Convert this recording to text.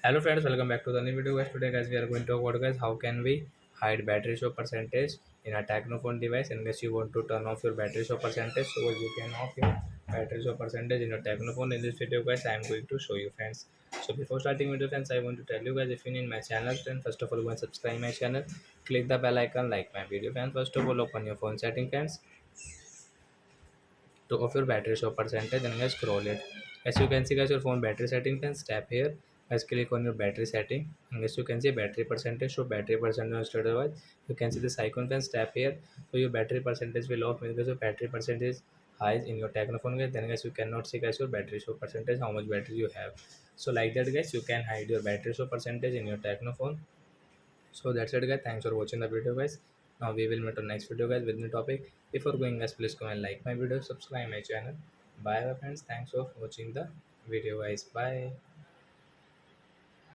Hello friends, welcome back to the new video guys. Today guys we are going to talk about guys how can we hide battery show percentage in a Tecno phone device in case you want to turn off your battery show percentage, so you can off your battery show percentage in your Tecno phone. In this video guys I am going to show you friends. So before starting video friends, I want to tell you guys, if you're in my channel then first of all go and subscribe my channel, click the bell icon, like my video friends. First of all open your phone setting friends to off your battery show percentage and guys scroll it. As you can see guys, your phone battery setting, can tap here. Guys click on your battery setting and as you can see battery percentage, show battery percentage straight away. You can see this icon, can tap here. So your battery percentage will off because your battery percentage high in your Tecno phone guys, then guys you cannot see guys your battery show percentage, how much battery you have. So like that guys, you can hide your battery show percentage in your Tecno phone. So that's it guys, thanks for watching the video guys. Now we will meet on next video guys with new topic. Before going guys, please go and like my video, subscribe my channel. Bye bye friends, thanks for watching the video guys. Bye.